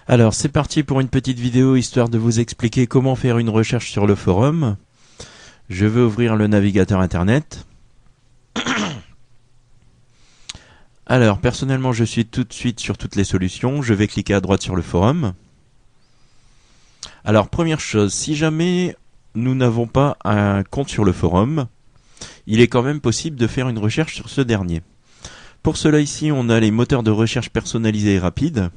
Alors c'est parti pour une petite vidéo histoire de vous expliquer comment faire une recherche sur le forum. Je vais ouvrir le navigateur internet. Alors personnellement je suis tout de suite sur toutes les solutions. Je vais cliquer à droite sur le forum. Alors première chose, si jamais nous n'avons pas un compte sur le forum, il est quand même possible de faire une recherche sur ce dernier. Pour cela ici on a les moteurs de recherche personnalisés et rapides.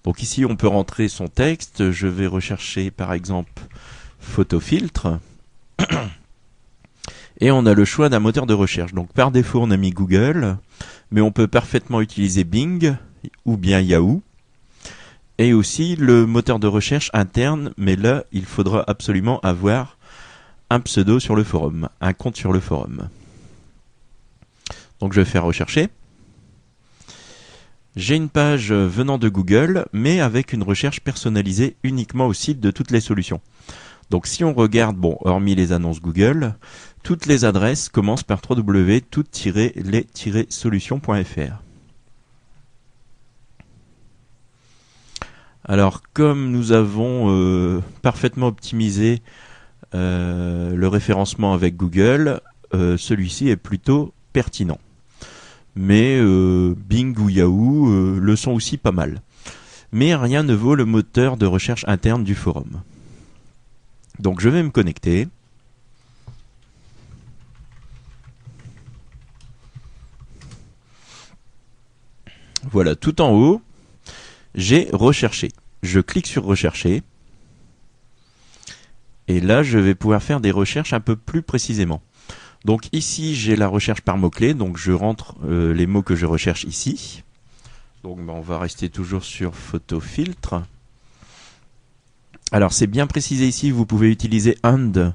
Donc ici on peut rentrer son texte, je vais rechercher par exemple photofiltre et on a le choix d'un moteur de recherche. Donc par défaut on a mis Google, mais on peut parfaitement utiliser Bing ou bien Yahoo et aussi le moteur de recherche interne, mais là il faudra absolument avoir un pseudo sur le forum, un compte sur le forum. Donc je vais faire rechercher. J'ai une page venant de Google, mais avec une recherche personnalisée uniquement au site de toutes les solutions. Donc si on regarde, bon, hormis les annonces Google, toutes les adresses commencent par www.toutes-les-solutions.fr. Alors comme nous avons parfaitement optimisé le référencement avec Google, celui-ci est plutôt pertinent. Mais Bing ou Yahoo le sont aussi pas mal. Mais rien ne vaut le moteur de recherche interne du forum. Donc je vais me connecter. Voilà, tout en haut, j'ai recherché. Je clique sur rechercher. Et là, je vais pouvoir faire des recherches un peu plus précisément. Donc ici j'ai la recherche par mots-clés, donc je rentre les mots que je recherche ici. Donc on va rester toujours sur photofiltre. Alors c'est bien précisé ici, vous pouvez utiliser AND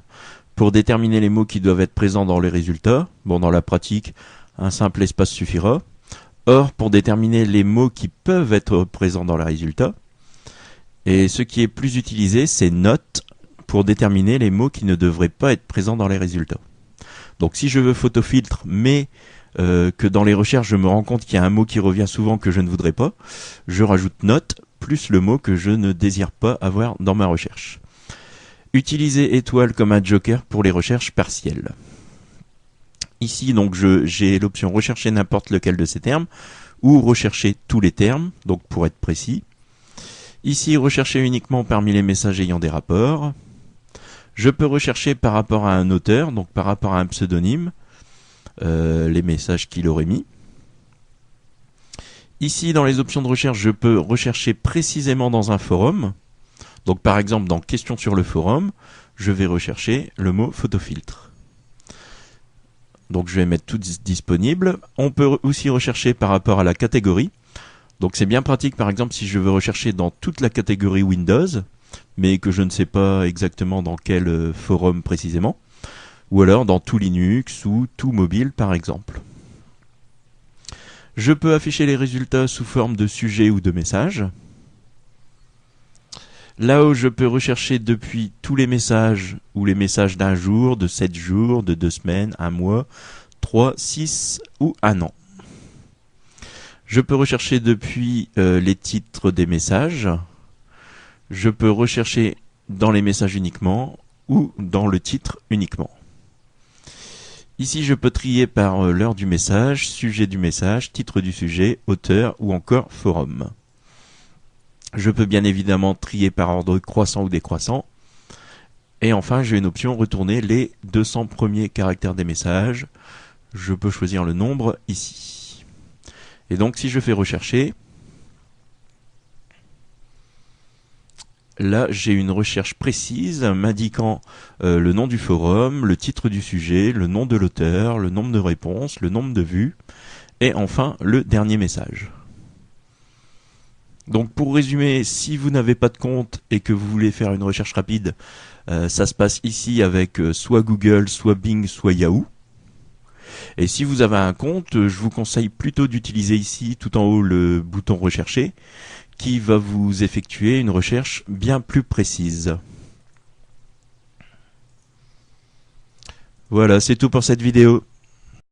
pour déterminer les mots qui doivent être présents dans les résultats. Bon, dans la pratique, un simple espace suffira. OR pour déterminer les mots qui peuvent être présents dans les résultats. Et ce qui est plus utilisé, c'est NOT pour déterminer les mots qui ne devraient pas être présents dans les résultats. Donc si je veux photofiltre, mais que dans les recherches je me rends compte qu'il y a un mot qui revient souvent que je ne voudrais pas, je rajoute note plus le mot que je ne désire pas avoir dans ma recherche. Utiliser étoile comme un joker pour les recherches partielles. Ici donc j'ai l'option rechercher n'importe lequel de ces termes ou rechercher tous les termes, donc pour être précis. Ici rechercher uniquement parmi les messages ayant des rapports. Je peux rechercher par rapport à un auteur, donc par rapport à un pseudonyme, les messages qu'il aurait mis. Ici, dans les options de recherche, je peux rechercher précisément dans un forum. Donc par exemple, dans questions sur le forum, je vais rechercher le mot photofiltre. Donc je vais mettre tout disponible. On peut aussi rechercher par rapport à la catégorie. Donc c'est bien pratique, par exemple, si je veux rechercher dans toute la catégorie Windows, mais que je ne sais pas exactement dans quel forum précisément, ou alors dans tout Linux ou tout mobile par exemple. Je peux afficher les résultats sous forme de sujet ou de message. Là où je peux rechercher depuis tous les messages, ou les messages d'un jour, de 7 jours, de 2 semaines, 1 mois, 3, 6 ou 1 an. Je peux rechercher depuis les titres des messages. Je peux rechercher dans les messages uniquement ou dans le titre uniquement. Ici, je peux trier par l'heure du message, sujet du message, titre du sujet, auteur ou encore forum. Je peux bien évidemment trier par ordre croissant ou décroissant. Et enfin, j'ai une option retourner les 200 premiers caractères des messages. Je peux choisir le nombre ici. Et donc, si je fais rechercher, là, j'ai une recherche précise m'indiquant le nom du forum, le titre du sujet, le nom de l'auteur, le nombre de réponses, le nombre de vues et enfin le dernier message. Donc pour résumer, si vous n'avez pas de compte et que vous voulez faire une recherche rapide, ça se passe ici avec soit Google, soit Bing, soit Yahoo. Et si vous avez un compte, je vous conseille plutôt d'utiliser ici tout en haut le bouton rechercher qui va vous effectuer une recherche bien plus précise. Voilà, c'est tout pour cette vidéo.